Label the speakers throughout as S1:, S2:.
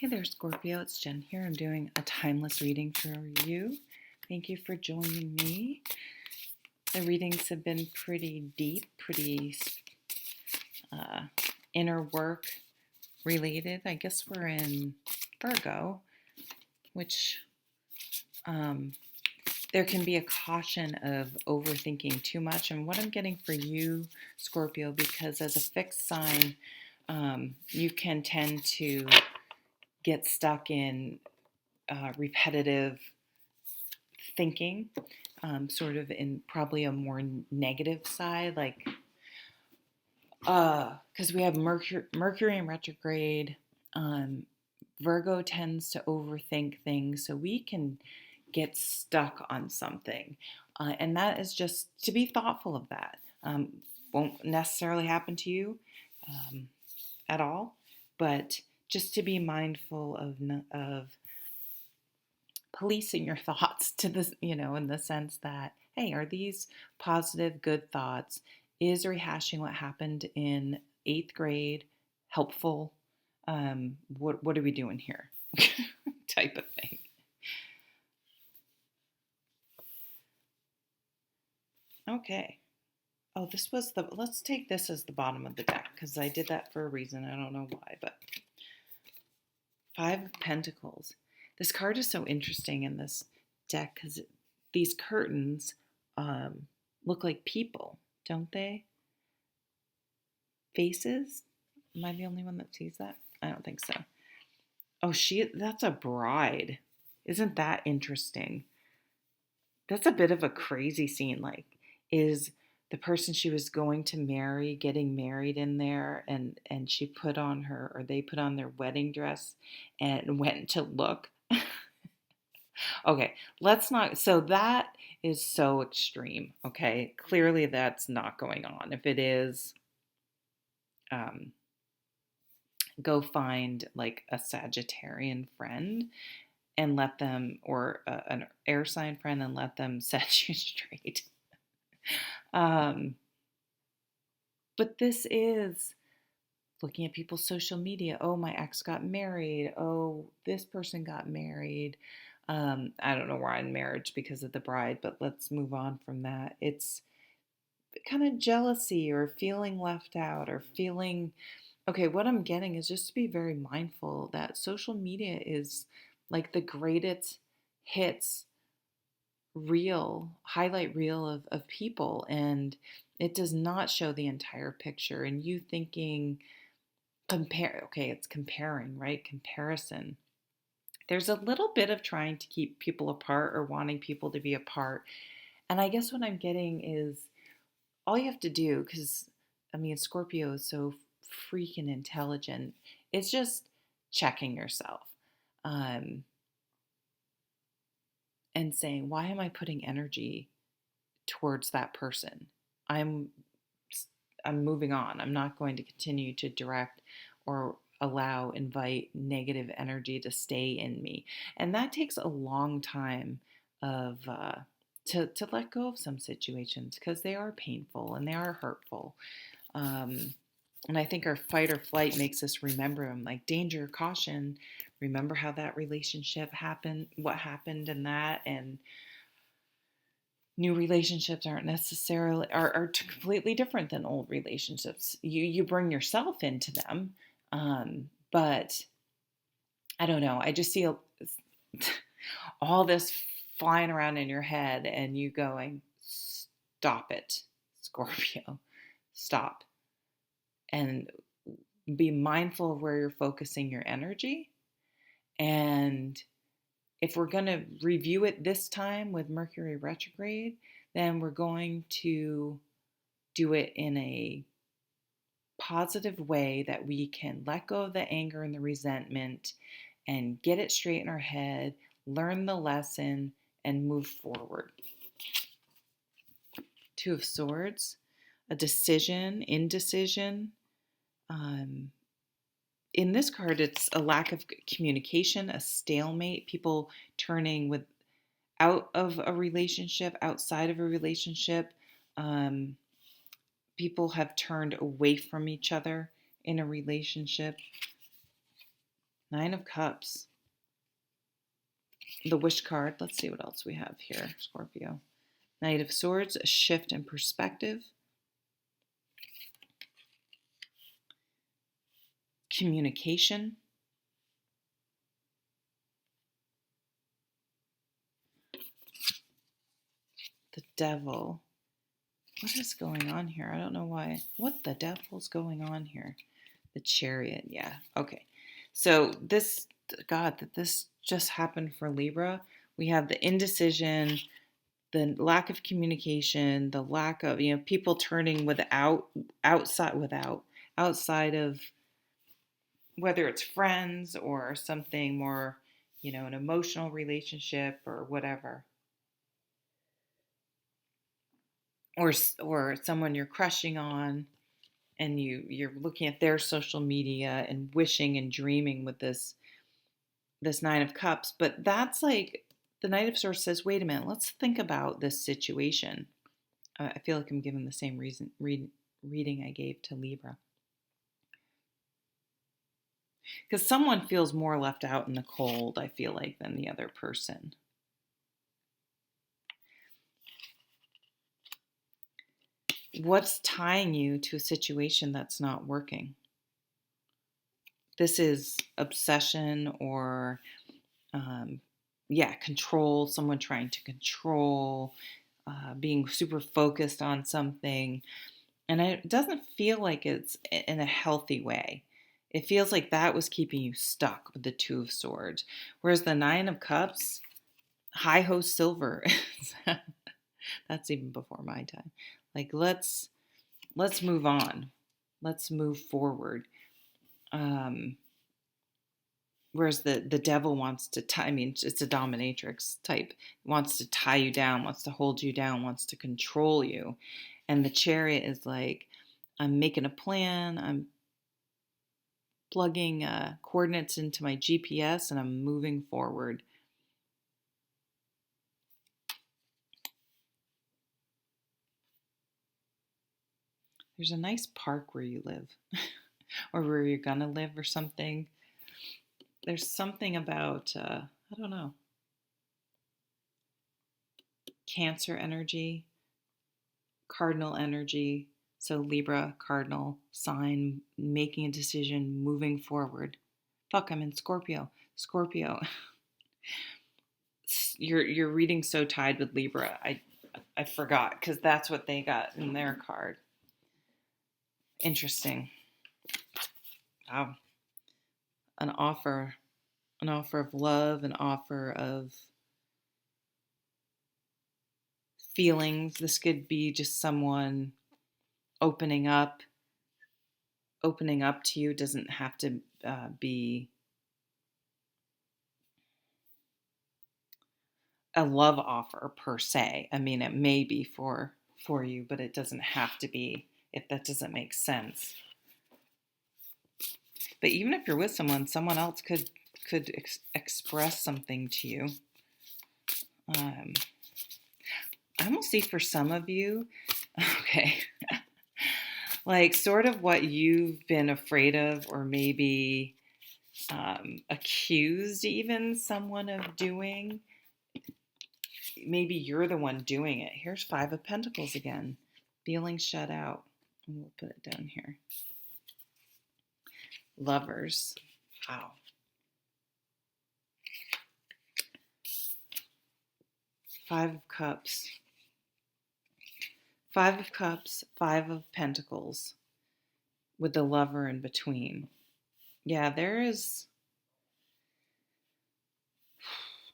S1: Hey there, Scorpio. It's Jen here. I'm doing a timeless reading for you. Thank you for joining me. The readings have been pretty deep, pretty uh, inner work related. I guess we're in Virgo, which there can be a caution of overthinking too much. And what I'm getting for you, Scorpio, because as a fixed sign, you can tend to get stuck in repetitive thinking, sort of in probably a more negative side, like because we have Mercury in retrograde. Virgo tends to overthink things, so we can get stuck on something, and that is just to be thoughtful of that. Won't necessarily happen to you at all, but just to be mindful of policing your thoughts to this, in the sense that, hey, are these positive, good thoughts? Is rehashing what happened in 8th grade helpful? What are we doing here? Type of thing. Okay. Oh, let's take this as the bottom of the deck because I did that for a reason. I don't know why, but 5 of Pentacles. This card is so interesting in this deck because these curtains look like people, don't they? Faces? Am I the only one that sees that? I don't think so. Oh, that's a bride. Isn't that interesting? That's a bit of a crazy scene. Like, is the person she was going to marry getting married in there, and she put on or they put on their wedding dress and went to look. Okay, let's not. So that is so extreme. Okay, clearly that's not going on. If it is, um, go find like a Sagittarian friend and let them, or an air sign friend, and let them set you straight. But this is looking at people's social media. Oh, my ex got married. Oh, this person got married. I don't know where I'm in marriage because of the bride, but let's move on from that. It's kind of jealousy or feeling left out or feeling, okay, what I'm getting is just to be very mindful that social media is like the greatest hits highlight reel of people, and it does not show the entire picture. And you thinking, okay, it's comparing, right? Comparison. There's a little bit of trying to keep people apart or wanting people to be apart. And I guess what I'm getting is all you have to do, because Scorpio is so freaking intelligent, it's just checking yourself, um, and saying, why am I putting energy towards that person? I'm moving on. I'm not going to continue to direct or invite negative energy to stay in me. And that takes a long time of to let go of some situations because they are painful and they are hurtful. And I think our fight or flight makes us remember them, like danger, caution. Remember how that relationship happened, what happened in that, and new relationships aren't necessarily are completely different than old relationships. You bring yourself into them, but I don't know. I just see all this flying around in your head, and you going, "Stop it, Scorpio, stop," and be mindful of where you're focusing your energy. And if we're going to review it this time with Mercury retrograde, then we're going to do it in a positive way that we can let go of the anger and the resentment and get it straight in our head, learn the lesson, and move forward. 2 of Swords, a decision, indecision. In this card, it's a lack of communication, a stalemate, people turning out of a relationship, outside of a relationship. People have turned away from each other in a relationship. Nine of Cups. The Wish card. Let's see what else we have here, Scorpio. Knight of Swords, a shift in perspective. Communication. The Devil. What is going on here? I don't know why. What the devil's going on here? The Chariot. Yeah. Okay. So this, God, that this just happened for Libra. We have the indecision, the lack of communication, the lack of, people turning outside of, whether it's friends or something more, an emotional relationship or whatever. Or someone you're crushing on, and you're looking at their social media and wishing and dreaming with this Nine of Cups. But that's like the Knight of Swords says, wait a minute, let's think about this situation. I feel like I'm giving the same reading I gave to Libra. Because someone feels more left out in the cold, I feel like, than the other person. What's tying you to a situation that's not working? This is obsession or, control, someone trying to control, being super focused on something. And it doesn't feel like it's in a healthy way. It feels like that was keeping you stuck with the Two of Swords. Whereas the Nine of Cups, high ho silver. That's even before my time. Like, let's move on. Let's move forward. Whereas the devil wants to it's a dominatrix type, wants to tie you down, wants to hold you down, wants to control you. And the Chariot is like, I'm making a plan, I'm plugging coordinates into my GPS, and I'm moving forward. There's a nice park where you live or where you're gonna live or something. There's something about, I don't know, Cancer energy, cardinal energy. So Libra, cardinal sign, making a decision, moving forward. Fuck, I'm in Scorpio. Scorpio. You're reading so tied with Libra. I forgot, because that's what they got in their card. Interesting. Wow. An offer of love, an offer of feelings. This could be just someone opening up to you. Doesn't have to be a love offer per se. I mean, it may be for you, but it doesn't have to be, if that doesn't make sense. But even if you're with someone else could express something to you. I almost see for some of you, okay, like sort of what you've been afraid of, or maybe accused even someone of doing. Maybe you're the one doing it. Here's Five of Pentacles again. Feeling shut out. And we'll put it down here. Lovers. Wow. Five of Cups. Five of Cups, Five of Pentacles, with the lover in between. Yeah, there's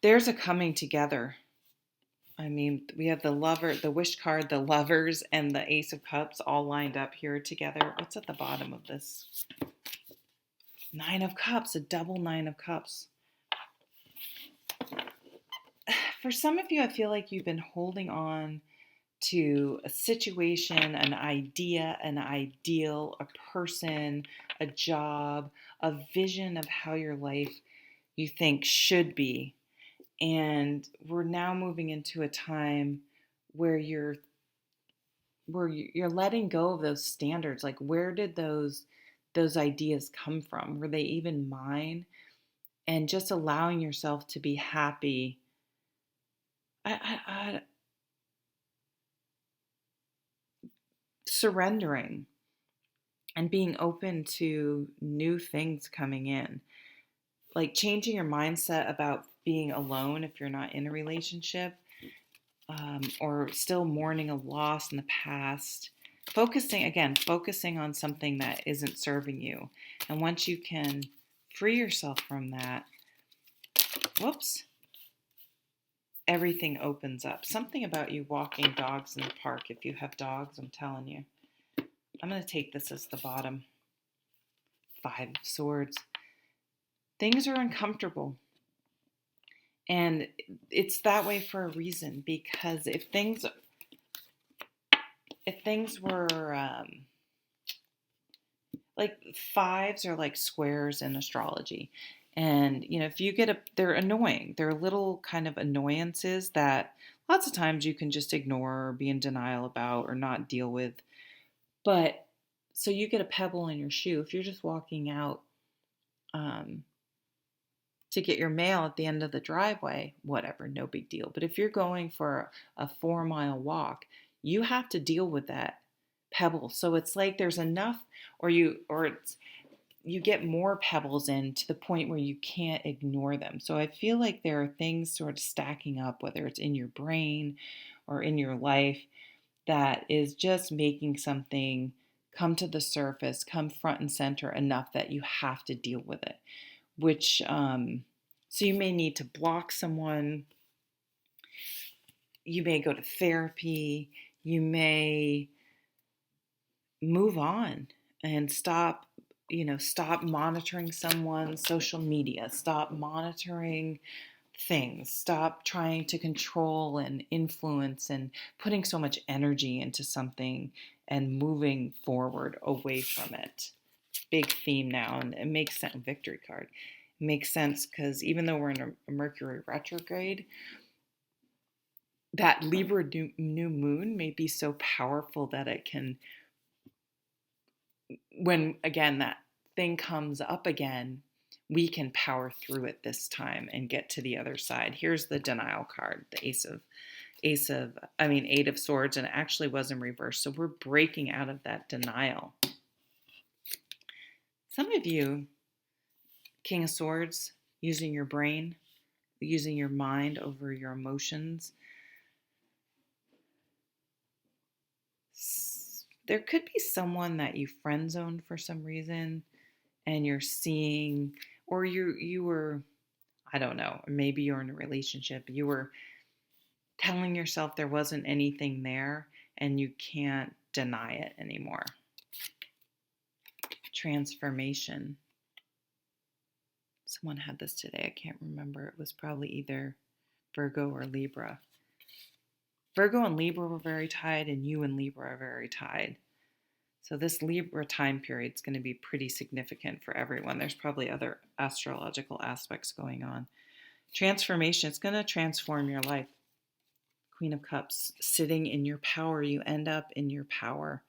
S1: a coming together. I mean, we have the lover, the Wish card, the lovers, and the Ace of Cups all lined up here together. What's at the bottom of this? Nine of Cups, a double Nine of Cups. For some of you, I feel like you've been holding on to a situation, an idea, an ideal, a person, a job, a vision of how your life you think should be. And we're now moving into a time where you're letting go of those standards. Like, where did those ideas come from? Were they even mine? and just allowing yourself to be happy. I surrendering and being open to new things coming in, like changing your mindset about being alone if you're not in a relationship, or still mourning a loss in the past. Focusing on something that isn't serving you. And once you can free yourself from that, whoops, everything opens up. Something about you walking dogs in the park. If you have dogs, I'm telling you. I'm going to take this as the bottom. 5 of Swords. Things are uncomfortable. And it's that way for a reason, because if things were like, fives are like squares in astrology. And, if you they're annoying. They're little kind of annoyances that lots of times you can just ignore or be in denial about or not deal with. But so you get a pebble in your shoe. If you're just walking out um, to get your mail at the end of the driveway, whatever, no big deal. But if you're going for a 4-mile walk, you have to deal with that pebble. So it's like there's enough, you get more pebbles in to the point where you can't ignore them. So I feel like there are things sort of stacking up, whether it's in your brain or in your life, that is just making something come to the surface, come front and center enough that you have to deal with it. So you may need to block someone, you may go to therapy, you may move on and stop monitoring someone's social media, stop monitoring things, stop trying to control and influence and putting so much energy into something and moving forward away from it. Big theme now, and it makes sense. Victory card. It makes sense because even though we're in a Mercury retrograde, that Libra new moon may be so powerful that it can, when again that thing comes up again, we can power through it this time and get to the other side. Here's the denial card, the Eight of Swords, and it actually was in reverse. So we're breaking out of that denial. Some of you, King of Swords, using your brain, using your mind over your emotions. There could be someone that you friend zoned for some reason, and you're seeing, or you were, I don't know, maybe you're in a relationship, you were telling yourself there wasn't anything there, and you can't deny it anymore. Transformation. Someone had this today. I can't remember. It was probably either Virgo or Libra. Virgo and Libra were very tied, and you and Libra are very tied. So this Libra time period is going to be pretty significant for everyone. There's probably other astrological aspects going on. Transformation. It's going to transform your life. Queen of Cups, sitting in your power. You end up in your power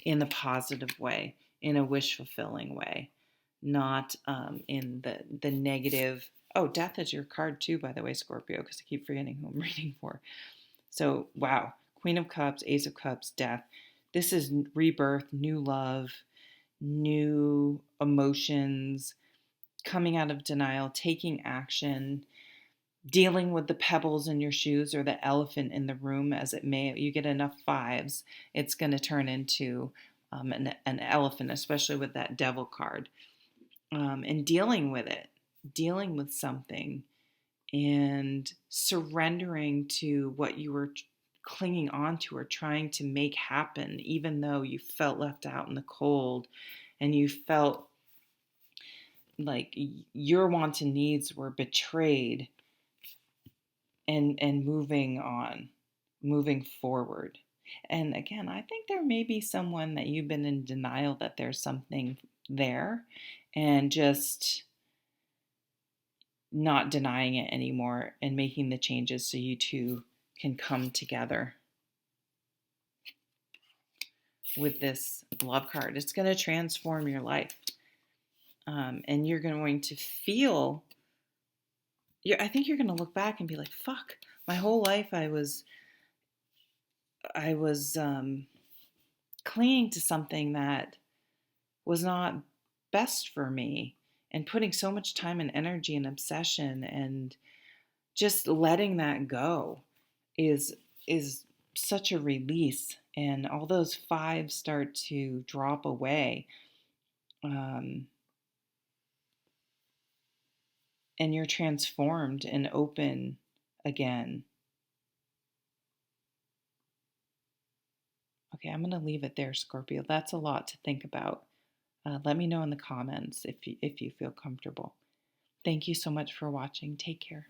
S1: in the positive way, in a wish-fulfilling way, not in the negative. Oh, death is your card too, by the way, Scorpio, because I keep forgetting who I'm reading for. So, wow. Queen of Cups, Ace of Cups, death. This is rebirth, new love, new emotions, coming out of denial, taking action, dealing with the pebbles in your shoes or the elephant in the room, as it may. You get enough fives, it's going to turn into an elephant, especially with that devil card. And dealing with it, dealing with something, and surrendering to what you were clinging on to or trying to make happen, even though you felt left out in the cold and you felt like your wants and needs were betrayed, and moving on, moving forward. And again, I think there may be someone that you've been in denial that there's something there, and just not denying it anymore and making the changes so you two can come together with this love card. It's going to transform your life. And you're going to feel I think you're going to look back and be like, fuck, my whole life I was clinging to something that was not best for me, and putting so much time and energy and obsession, and just letting that go is is such a release, and all those fives start to drop away, um, and you're transformed and open again. Okay, I'm going to leave it there, Scorpio. That's a lot to think about. Let me know in the comments if you feel comfortable. Thank you so much for watching. Take care.